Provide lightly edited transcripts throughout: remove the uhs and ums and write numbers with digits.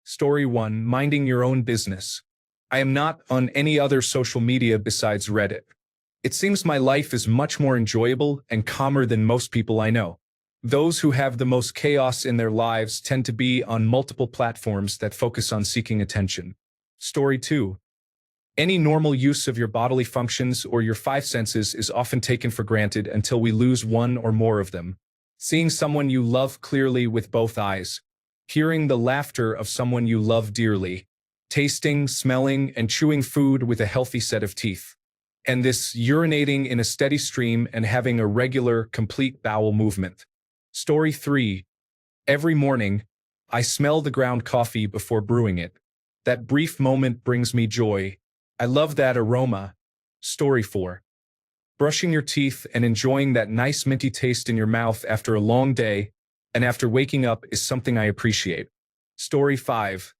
Story 1. Minding your own business. I am not on any other social media besides Reddit. It seems my life is much more enjoyable and calmer than most people I know. Those who have the most chaos in their lives tend to be on multiple platforms that focus on seeking attention. Story 2. Any normal use of your bodily functions or your five senses is often taken for granted until we lose one or more of them. Seeing someone you love clearly with both eyes, hearing the laughter of someone you love dearly, tasting, smelling, and chewing food with a healthy set of teeth, and this urinating in a steady stream and having a regular, complete bowel movement. Story 3. Every morning, I smell the ground coffee before brewing it. That brief moment brings me joy. I love that aroma. Story 4. Brushing your teeth and enjoying that nice minty taste in your mouth after a long day and after waking up is something I appreciate. Story 5.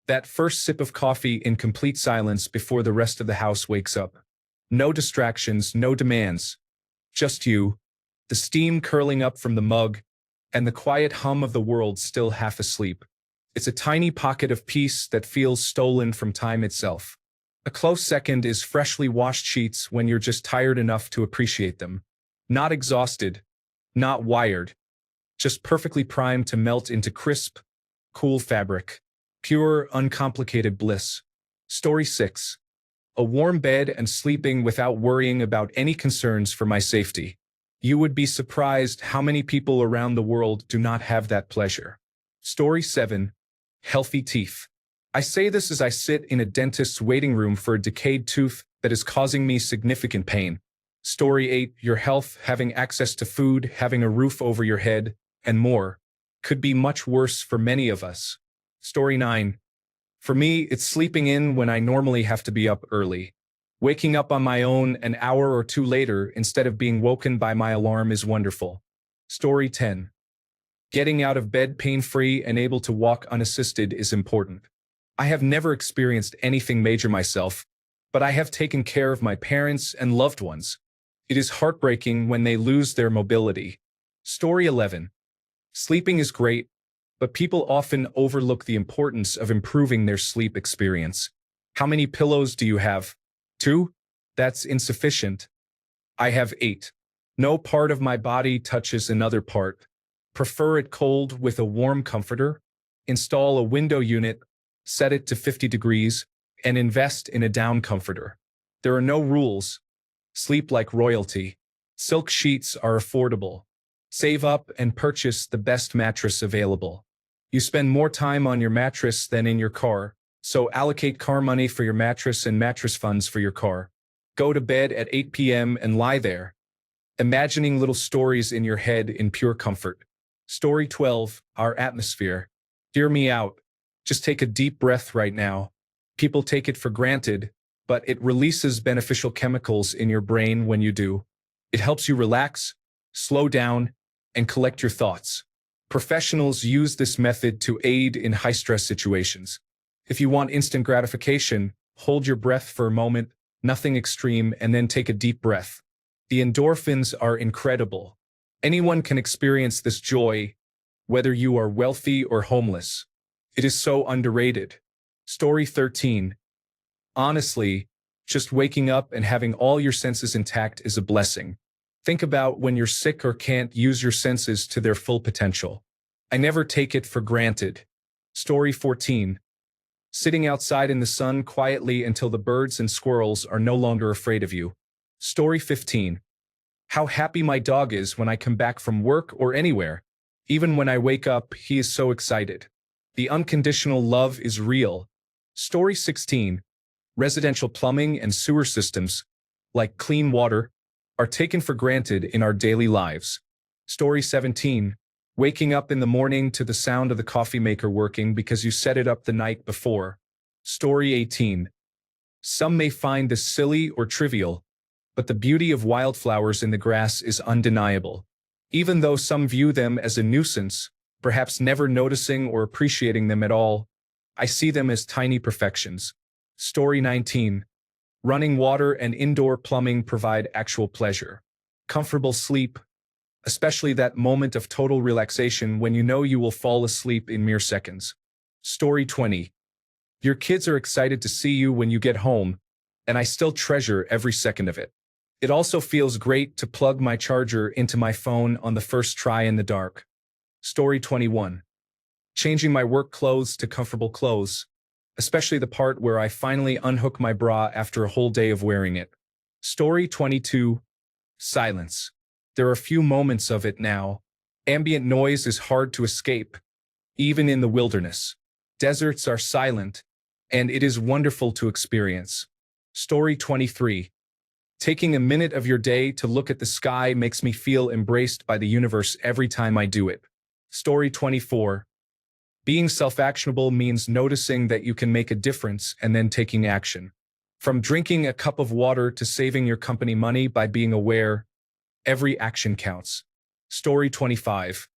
That first sip of coffee in complete silence before the rest of the house wakes up. No distractions, no demands. Just you, the steam curling up from the mug, and the quiet hum of the world still half asleep. It's a tiny pocket of peace that feels stolen from time itself. A close second is freshly washed sheets when you're just tired enough to appreciate them. Not exhausted, not wired, just perfectly primed to melt into crisp, cool fabric. Pure, uncomplicated bliss. Story 6. A warm bed and sleeping without worrying about any concerns for my safety. You would be surprised how many people around the world do not have that pleasure. Story 7. Healthy teeth. I say this as I sit in a dentist's waiting room for a decayed tooth that is causing me significant pain. Story 8. Your health, having access to food, having a roof over your head, and more, could be much worse for many of us. Story 9. For me, it's sleeping in when I normally have to be up early. Waking up on my own an hour or two later instead of being woken by my alarm is wonderful. Story 10. Getting out of bed pain-free and able to walk unassisted is important. I have never experienced anything major myself, but I have taken care of my parents and loved ones. It is heartbreaking when they lose their mobility. Story 11. Sleeping is great, but people often overlook the importance of improving their sleep experience. How many pillows do you have? 2? That's insufficient. I have 8. No part of my body touches another part. Prefer it cold with a warm comforter? Install a window unit, set it to 50 degrees, and invest in a down comforter. There are no rules. Sleep like royalty. Silk sheets are affordable. Save up and purchase the best mattress available. You spend more time on your mattress than in your car, so allocate car money for your mattress and mattress funds for your car. Go to bed at 8 p.m. and lie there, imagining little stories in your head in pure comfort. Story 12. Our atmosphere. Hear me out. Just take a deep breath right now. People take it for granted, but it releases beneficial chemicals in your brain when you do. It helps you relax, slow down, and collect your thoughts. Professionals use this method to aid in high-stress situations. If you want instant gratification, hold your breath for a moment, nothing extreme, and then take a deep breath. The endorphins are incredible. Anyone can experience this joy, whether you are wealthy or homeless. It is so underrated. Story 13. Honestly, just waking up and having all your senses intact is a blessing. Think about when you're sick or can't use your senses to their full potential. I never take it for granted. Story 14. Sitting outside in the sun quietly until the birds and squirrels are no longer afraid of you. Story 15. How happy my dog is when I come back from work or anywhere. Even when I wake up, he is so excited. The unconditional love is real. Story 16. Residential plumbing and sewer systems, like clean water, are taken for granted in our daily lives. Story 17. Waking up in the morning to the sound of the coffee maker working because you set it up the night before. Story 18. Some may find this silly or trivial, but the beauty of wildflowers in the grass is undeniable. Even though some view them as a nuisance, perhaps never noticing or appreciating them at all, I see them as tiny perfections. Story 19. Running water and indoor plumbing provide actual pleasure. Comfortable sleep, especially that moment of total relaxation when you know you will fall asleep in mere seconds. Story 20. Your kids are excited to see you when you get home, and I still treasure every second of it. It also feels great to plug my charger into my phone on the first try in the dark. Story 21. Changing my work clothes to comfortable clothes, especially the part where I finally unhook my bra after a whole day of wearing it. Story 22. Silence. There are few moments of it now. Ambient noise is hard to escape, even in the wilderness. Deserts are silent, and it is wonderful to experience. Story 23. Taking a minute of your day to look at the sky makes me feel embraced by the universe every time I do it. Story 24. Being self-actionable means noticing that you can make a difference and then taking action. From drinking a cup of water to saving your company money by being aware, every action counts. Story 25.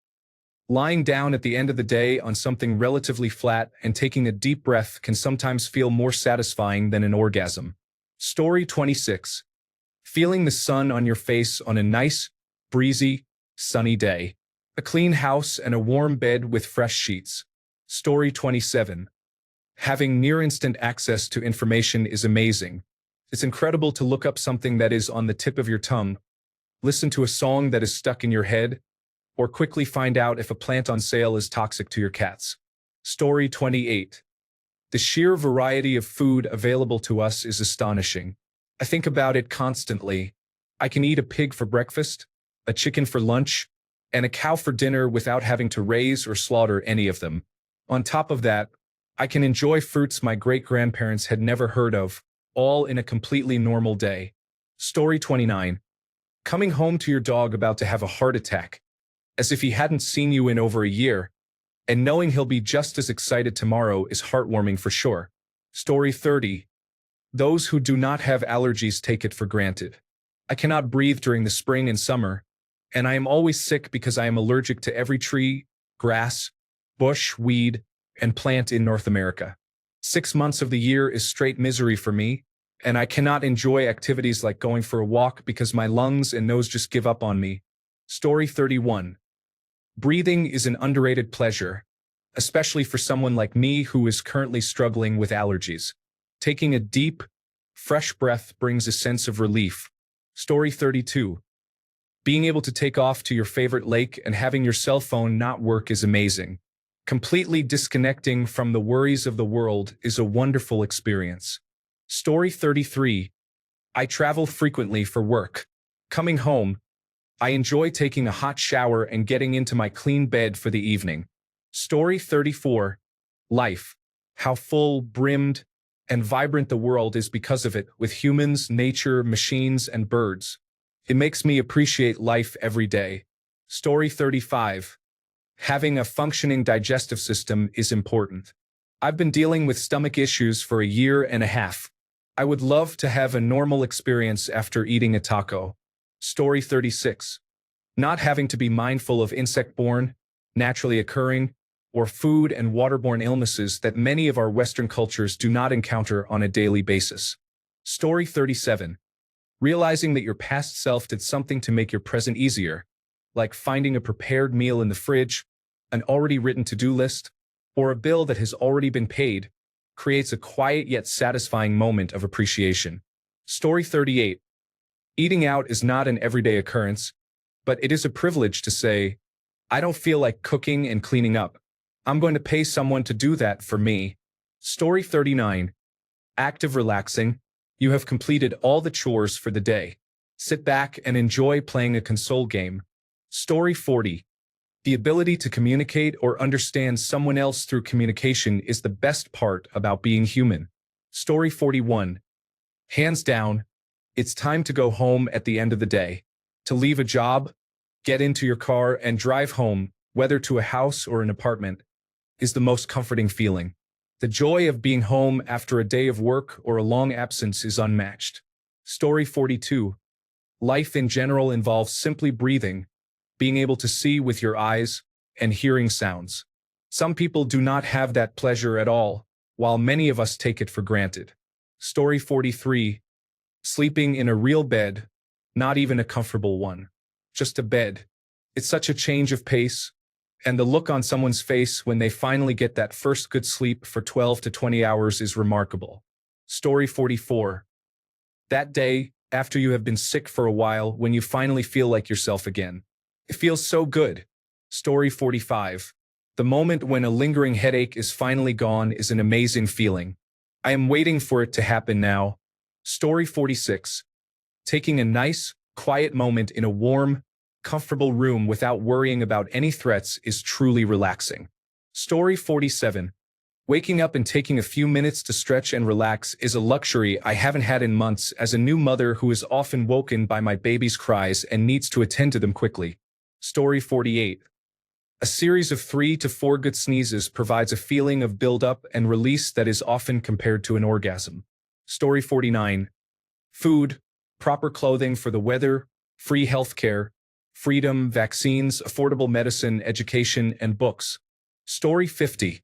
Lying down at the end of the day on something relatively flat and taking a deep breath can sometimes feel more satisfying than an orgasm. Story 26. Feeling the sun on your face on a nice, breezy, sunny day. A clean house and a warm bed with fresh sheets. Story 27. Having near-instant access to information is amazing. It's incredible to look up something that is on the tip of your tongue, listen to a song that is stuck in your head, or quickly find out if a plant on sale is toxic to your cats. Story 28. The sheer variety of food available to us is astonishing. I think about it constantly. I can eat a pig for breakfast, a chicken for lunch, and a cow for dinner without having to raise or slaughter any of them. On top of that, I can enjoy fruits my great-grandparents had never heard of, all in a completely normal day. Story 29. Coming home to your dog about to have a heart attack, as if he hadn't seen you in over a year, and knowing he'll be just as excited tomorrow is heartwarming for sure. Story 30. Those who do not have allergies take it for granted. I cannot breathe during the spring and summer, and I am always sick because I am allergic to every tree, grass, bush, weed, and plant in North America. 6 months of the year is straight misery for me, and I cannot enjoy activities like going for a walk because my lungs and nose just give up on me. Story 31. Breathing is an underrated pleasure, especially for someone like me who is currently struggling with allergies. Taking a deep, fresh breath brings a sense of relief. Story 32. Being able to take off to your favorite lake and having your cell phone not work is amazing. Completely disconnecting from the worries of the world is a wonderful experience. Story 33. I travel frequently for work. Coming home, I enjoy taking a hot shower and getting into my clean bed for the evening. Story 34. Life. How full, brimmed, and vibrant the world is because of it, with humans, nature, machines, and birds. It makes me appreciate life every day. Story 35. Having a functioning digestive system is important. I've been dealing with stomach issues for a year and a half. I would love to have a normal experience after eating a taco. Story 36. Not having to be mindful of insect-borne, naturally occurring, or food and waterborne illnesses that many of our Western cultures do not encounter on a daily basis. Story 37. Realizing that your past self did something to make your present easier, like finding a prepared meal in the fridge, an already written to-do list, or a bill that has already been paid, creates a quiet yet satisfying moment of appreciation. Story 38. Eating out is not an everyday occurrence, but it is a privilege to say, I don't feel like cooking and cleaning up. I'm going to pay someone to do that for me. Story 39. Active relaxing. You have completed all the chores for the day. Sit back and enjoy playing a console game. Story 40. The ability to communicate or understand someone else through communication is the best part about being human. Story 41. Hands down, it's time to go home at the end of the day. To leave a job, get into your car, and drive home, whether to a house or an apartment, is the most comforting feeling. The joy of being home after a day of work or a long absence is unmatched. Story 42. Life in general involves simply breathing, being able to see with your eyes, and hearing sounds. Some people do not have that pleasure at all, while many of us take it for granted. Story 43. Sleeping in a real bed, not even a comfortable one. Just a bed. It's such a change of pace, And the look on someone's face when they finally get that first good sleep for 12 to 20 hours is remarkable. Story 44. That day, after you have been sick for a while, when you finally feel like yourself again. It feels so good. Story 45. The moment when a lingering headache is finally gone is an amazing feeling. I am waiting for it to happen now. Story 46. Taking a nice, quiet moment in a warm, comfortable room without worrying about any threats is truly relaxing. Story 47. Waking up and taking a few minutes to stretch and relax is a luxury I haven't had in months as a new mother who is often woken by my baby's cries and needs to attend to them quickly. Story 48. A series of 3 to 4 good sneezes provides a feeling of build-up and release that is often compared to an orgasm. Story 49. Food, proper clothing for the weather, free healthcare, freedom, vaccines, affordable medicine, education, and books. Story 50.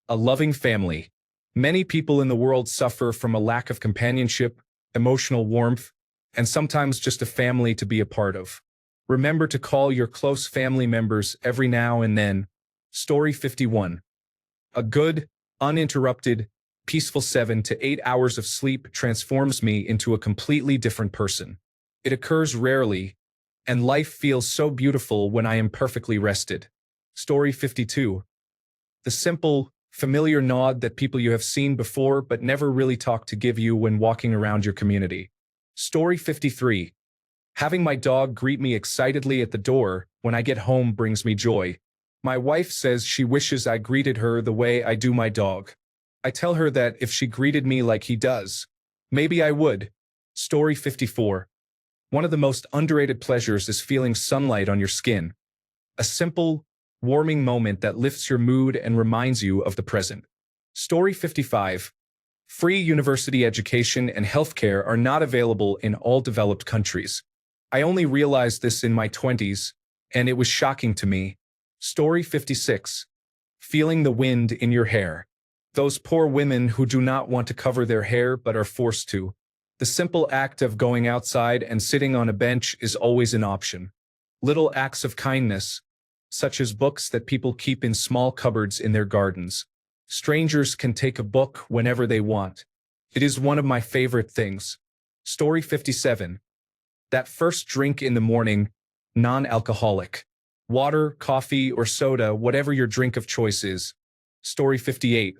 A loving family. Many people in the world suffer from a lack of companionship, emotional warmth, and sometimes just a family to be a part of. Remember to call your close family members every now and then. Story 51. A good, uninterrupted, peaceful 7 to 8 hours of sleep transforms me into a completely different person. It occurs rarely, and life feels so beautiful when I am perfectly rested. Story 52. The simple, familiar nod that people you have seen before but never really talk to give you when walking around your community. Story 53. Having my dog greet me excitedly at the door when I get home brings me joy. My wife says she wishes I greeted her the way I do my dog. I tell her that if she greeted me like he does, maybe I would. Story 54. One of the most underrated pleasures is feeling sunlight on your skin. A simple, warming moment that lifts your mood and reminds you of the present. Story 55. Free university education and healthcare are not available in all developed countries. I only realized this in my 20s, and it was shocking to me. Story 56. Feeling the wind in your hair. Those poor women who do not want to cover their hair but are forced to. The simple act of going outside and sitting on a bench is always an option. Little acts of kindness, such as books that people keep in small cupboards in their gardens. Strangers can take a book whenever they want. It is one of my favorite things. Story 57. That first drink in the morning, non-alcoholic. Water, coffee, or soda, whatever your drink of choice is. Story 58.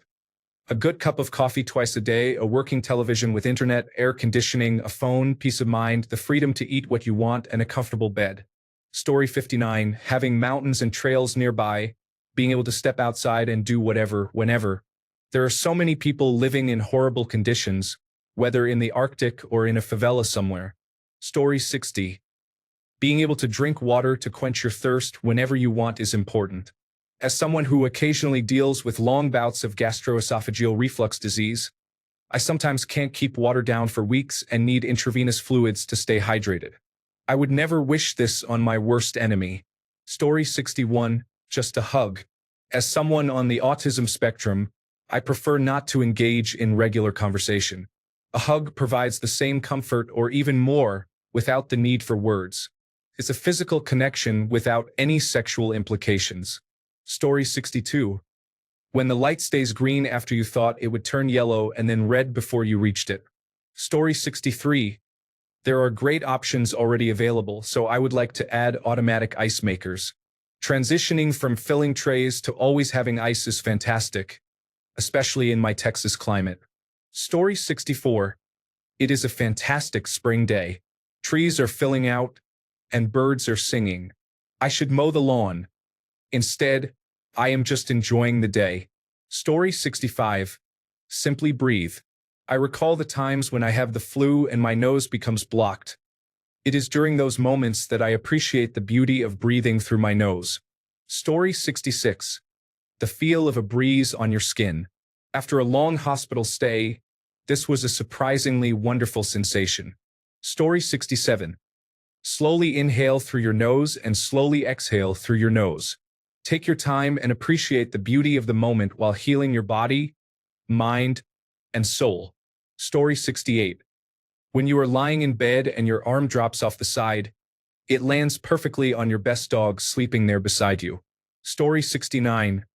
A good cup of coffee twice a day, a working television with internet, air conditioning, a phone, peace of mind, the freedom to eat what you want, and a comfortable bed. Story 59. Having mountains and trails nearby, being able to step outside and do whatever, whenever. There are so many people living in horrible conditions, whether in the Arctic or in a favela somewhere. Story 60. Being able to drink water to quench your thirst whenever you want is important. As someone who occasionally deals with long bouts of gastroesophageal reflux disease, I sometimes can't keep water down for weeks and need intravenous fluids to stay hydrated. I would never wish this on my worst enemy. Story 61. Just a hug. As someone on the autism spectrum, I prefer not to engage in regular conversation. A hug provides the same comfort or even more without the need for words. It's a physical connection without any sexual implications. Story 62. When the light stays green after you thought it would turn yellow and then red before you reached it. Story 63. There are great options already available, so I would like to add automatic ice makers. Transitioning from filling trays to always having ice is fantastic, especially in my Texas climate. Story 64. It is a fantastic spring day. Trees are filling out, and birds are singing. I should mow the lawn. Instead, I am just enjoying the day. Story 65. Simply breathe. I recall the times when I have the flu and my nose becomes blocked. It is during those moments that I appreciate the beauty of breathing through my nose. Story 66. The feel of a breeze on your skin. After a long hospital stay, this was a surprisingly wonderful sensation. Story 67. Slowly inhale through your nose and slowly exhale through your nose. Take your time and appreciate the beauty of the moment while healing your body, mind, and soul. Story 68. When you are lying in bed and your arm drops off the side, it lands perfectly on your best dog sleeping there beside you. Story 69.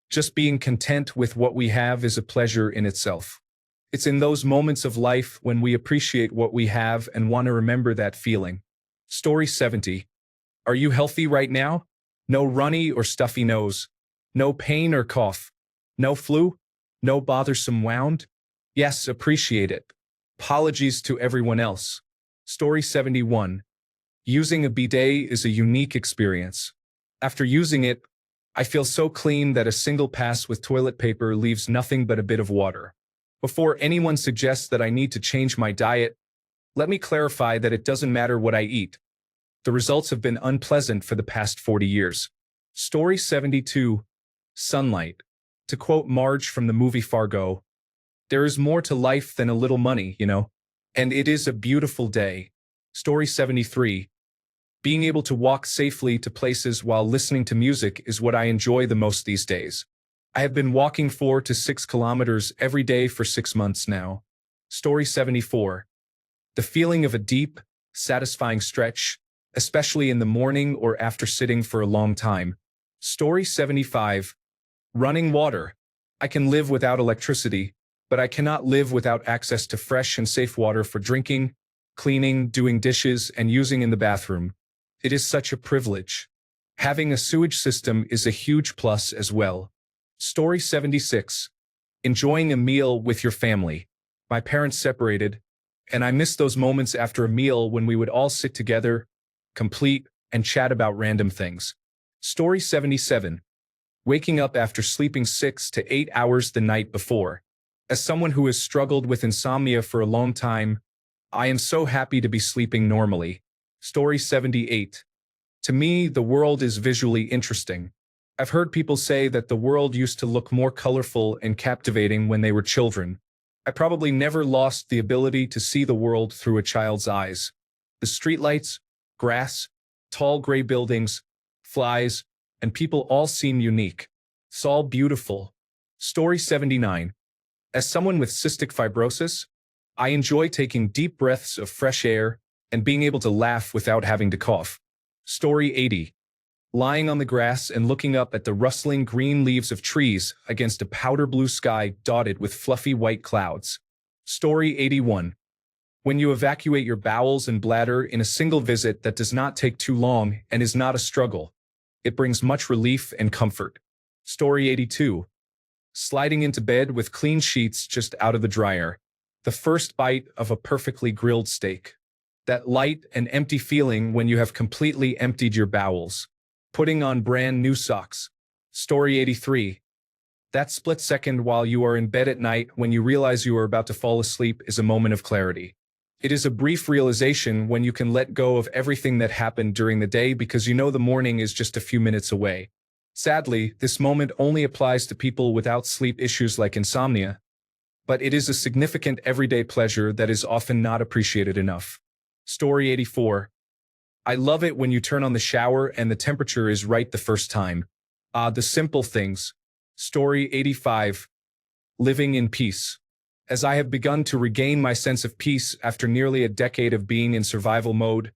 Just being content with what we have is a pleasure in itself. It's in those moments of life when we appreciate what we have and want to remember that feeling. Story 70. Are you healthy right now? No runny or stuffy nose. No pain or cough. No flu? No bothersome wound? Yes, appreciate it. Apologies to everyone else. Story 71. Using a bidet is a unique experience. After using it, I feel so clean that a single pass with toilet paper leaves nothing but a bit of water. Before anyone suggests that I need to change my diet, let me clarify that it doesn't matter what I eat. The results have been unpleasant for the past 40 years. Story 72. Sunlight. To quote Marge from the movie Fargo, there is more to life than a little money, you know, and it is a beautiful day. Story 73. Being able to walk safely to places while listening to music is what I enjoy the most these days. I have been walking 4 to 6 kilometers every day for 6 months now. Story 74. The feeling of a deep, satisfying stretch, especially in the morning or after sitting for a long time. Story 75. Running water. I can live without electricity, but I cannot live without access to fresh and safe water for drinking, cleaning, doing dishes, and using in the bathroom. It is such a privilege. Having a sewage system is a huge plus as well. Story 76. Enjoying a meal with your family. My parents separated, and I miss those moments after a meal when we would all sit together, complete, and chat about random things. Story 77. Waking up after sleeping 6 to 8 hours the night before. As someone who has struggled with insomnia for a long time, I am so happy to be sleeping normally. Story 78. To me, the world is visually interesting. I've heard people say that the world used to look more colorful and captivating when they were children. I probably never lost the ability to see the world through a child's eyes. The streetlights, grass, tall gray buildings, flies, and people all seem unique. It's all beautiful. Story 79. As someone with cystic fibrosis, I enjoy taking deep breaths of fresh air and being able to laugh without having to cough. Story 80. Lying on the grass and looking up at the rustling green leaves of trees against a powder blue sky dotted with fluffy white clouds. Story 81. When you evacuate your bowels and bladder in a single visit that does not take too long and is not a struggle, it brings much relief and comfort. Story 82. Sliding into bed with clean sheets just out of the dryer. The first bite of a perfectly grilled steak. That light and empty feeling when you have completely emptied your bowels. Putting on brand new socks. Story 83. That split second while you are in bed at night when you realize you are about to fall asleep is a moment of clarity. It is a brief realization when you can let go of everything that happened during the day because you know the morning is just a few minutes away. Sadly, this moment only applies to people without sleep issues like insomnia, but it is a significant everyday pleasure that is often not appreciated enough. Story 84. I love it when you turn on the shower and the temperature is right the first time. The simple things. Story 85. Living in peace. As I have begun to regain my sense of peace after nearly a decade of being in survival mode,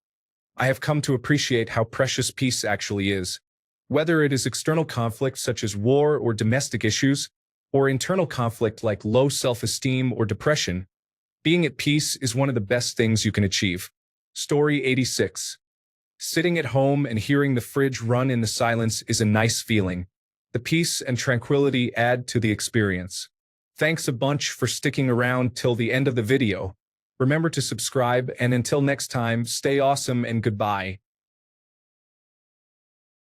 I have come to appreciate how precious peace actually is. Whether it is external conflict such as war or domestic issues, or internal conflict like low self-esteem or depression, being at peace is one of the best things you can achieve. Story 86. Sitting at home and hearing the fridge run in the silence is a nice feeling. The peace and tranquility add to the experience. Thanks a bunch for sticking around till the end of the video. Remember to subscribe, and until next time, stay awesome and goodbye.